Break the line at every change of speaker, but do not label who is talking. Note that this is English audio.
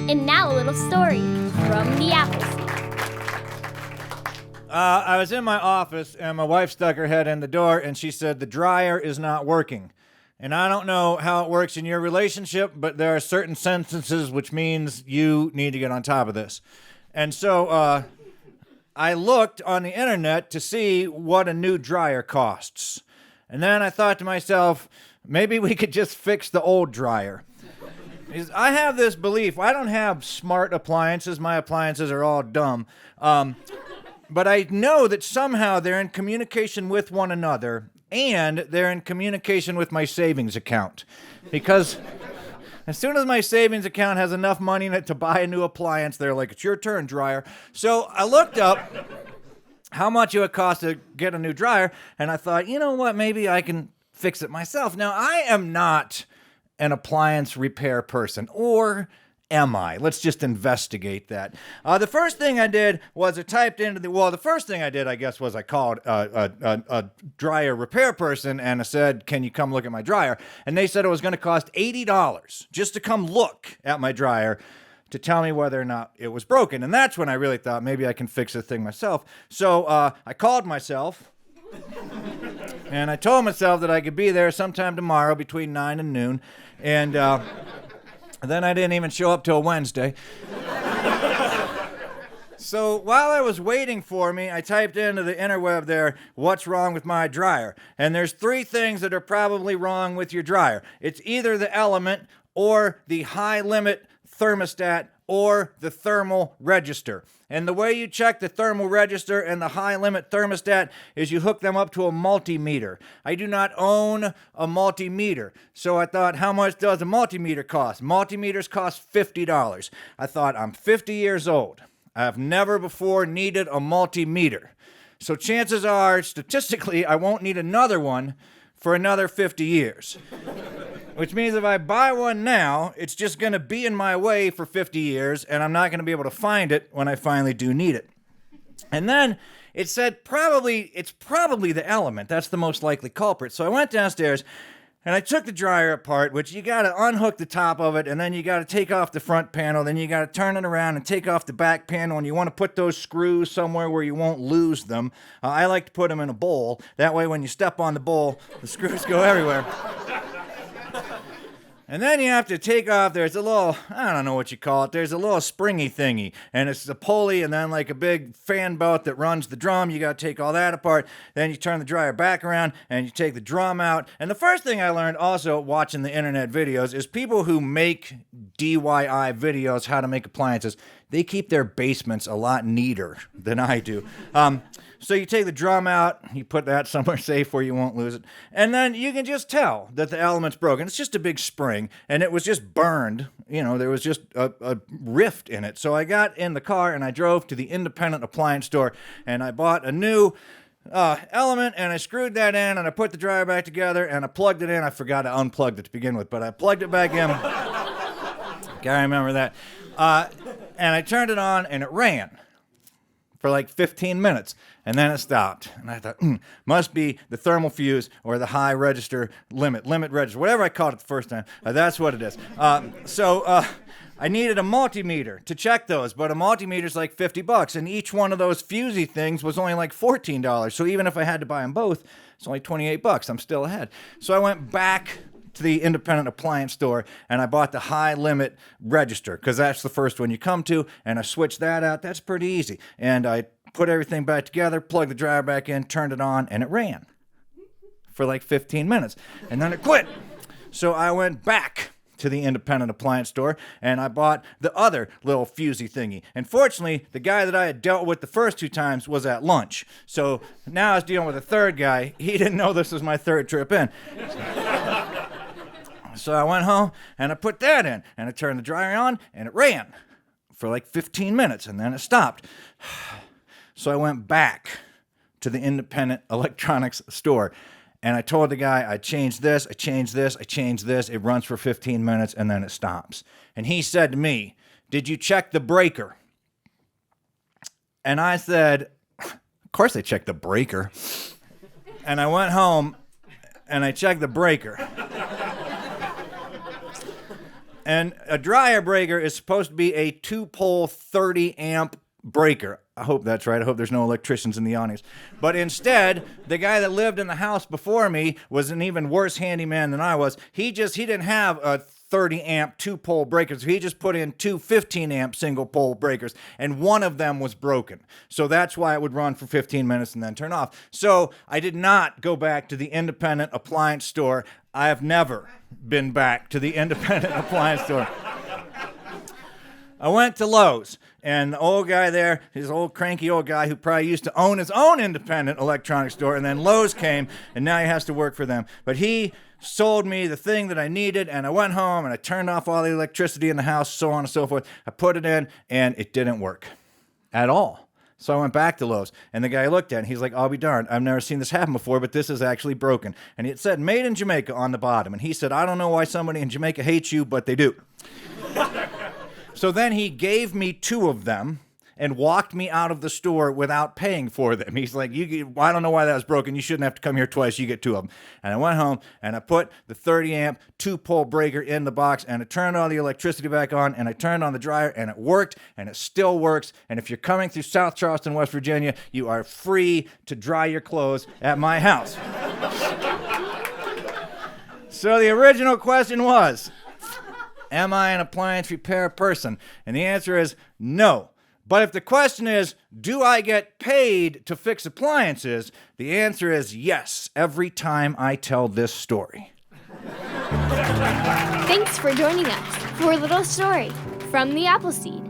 And now a little story from the Appleseed.
I was in my office, and my wife stuck her head in the door, and she said, "The dryer is not working." And I don't know how it works in your relationship, but there are certain sentences which means you need to get on top of this. And so I looked on the internet to see what a new dryer costs. And then I thought to myself, maybe we could just fix the old dryer. I have this belief. I don't have smart appliances. My appliances are all dumb. But I know that somehow they're in communication with one another, and they're in communication with my savings account. Because as soon as my savings account has enough money in it to buy a new appliance, they're like, "It's your turn, dryer." So I looked up how much it would cost to get a new dryer, and I thought, you know what, maybe I can fix it myself. Now, I am not an appliance repair person, or am I? Let's just investigate that. The first thing I did was I typed into the first thing I did, I guess, was I called a dryer repair person, and I said, "Can you come look at my dryer?" And they said it was going to cost $80 just to come look at my dryer to tell me whether or not it was broken. And that's when I really thought maybe I can fix the thing myself. So I called myself, and I told myself that I could be there sometime tomorrow between 9 and noon. And then I didn't even show up till Wednesday. So while I was waiting for me, I typed into the interweb there, "What's wrong with my dryer?" And there's 3 things that are probably wrong with your dryer. It's either the element, or the high limit thermostat, or the thermal register. And the way you check the thermal register and the high limit thermostat is you hook them up to a multimeter. I do not own a multimeter. So I thought, how much does a multimeter cost? Multimeters cost $50. I thought, I'm 50 years old. I've never before needed a multimeter. So chances are, statistically, I won't need another one for another 50 years. Which means if I buy one now, it's just going to be in my way for 50 years, and I'm not going to be able to find it when I finally do need it. And then it said it's probably the element. That's the most likely culprit. So I went downstairs, and I took the dryer apart, which you got to unhook the top of it, and then you got to take off the front panel, then you got to turn it around and take off the back panel, and you want to put those screws somewhere where you won't lose them. I like to put them in a bowl. That way when you step on the bowl, the screws go everywhere. And then you have to take off, there's a little, I don't know what you call it, there's a little springy thingy. And it's a pulley and then like a big fan belt that runs the drum. You got to take all that apart. Then you turn the dryer back around and you take the drum out. And the first thing I learned also watching the internet videos is people who make DIY videos, how to make appliances, they keep their basements a lot neater than I do. So you take the drum out, you put that somewhere safe where you won't lose it, and then you can just tell that the element's broken. It's just a big spring, and it was just burned. You know, there was just a rift in it. So I got in the car, and I drove to the independent appliance store, and I bought a new element, and I screwed that in, and I put the dryer back together, and I plugged it in. I forgot I unplugged it to begin with, but I plugged it back in. Can't remember that. And I turned it on, and it ran for like 15 minutes, and then it stopped. And I thought, must be the thermal fuse or the high register limit register, whatever I called it the first time. That's what it is. So I needed a multimeter to check those, but a multimeter's like $50, and each one of those fusey things was only like $14. So even if I had to buy them both, it's only $28. I'm still ahead. So I went back to the independent appliance store, and I bought the high limit register because that's the first one you come to, and I switched that out. That's pretty easy. And I put everything back together, plugged the dryer back in, turned it on, and it ran for like 15 minutes. And then it quit. So I went back to the independent appliance store, and I bought the other little fusey thingy. And fortunately, the guy that I had dealt with the first 2 times was at lunch. So now I was dealing with a third guy. He didn't know this was my third trip in. So I went home, and I put that in, and I turned the dryer on, and it ran for like 15 minutes, and then it stopped. So I went back to the independent electronics store, and I told the guy, I changed this, I changed this, I changed this. It runs for 15 minutes, and then it stops. And he said to me, "Did you check the breaker?" And I said, "Of course I checked the breaker." And I went home, and I checked the breaker. And a dryer breaker is supposed to be a 2-pole 30 amp breaker. I hope that's right. I hope there's no electricians in the audience. But instead, the guy that lived in the house before me was an even worse handyman than I was. He didn't have a 30 amp 2-pole breakers. He just put in 2 15 amp single pole breakers, and one of them was broken. So that's why it would run for 15 minutes and then turn off. So I did not go back to the independent appliance store. I have never been back to the independent appliance store. I went to Lowe's, and the old guy there, his old cranky old guy who probably used to own his own independent electronics store, and then Lowe's came, and now he has to work for them. But he sold me the thing that I needed, and I went home, and I turned off all the electricity in the house, so on and so forth. I put it in, and it didn't work at all. So I went back to Lowe's, and the guy looked at it, and he's like, I'll be darned, I've never seen this happen before, but this is actually broken. And it said, made in Jamaica on the bottom. And he said, I don't know why somebody in Jamaica hates you, but they do. So then he gave me 2 of them and walked me out of the store without paying for them. He's like, I don't know why that was broken. You shouldn't have to come here twice. You get 2 of them. And I went home, and I put the 30 amp 2-pole breaker in the box, and I turned all the electricity back on, and I turned on the dryer, and it worked, and it still works. And if you're coming through South Charleston, West Virginia, you are free to dry your clothes at my house. So the original question was, am I an appliance repair person? And the answer is no. But if the question is, do I get paid to fix appliances? The answer is yes, every time I tell this story.
Thanks for joining us for a little story from the Appleseed.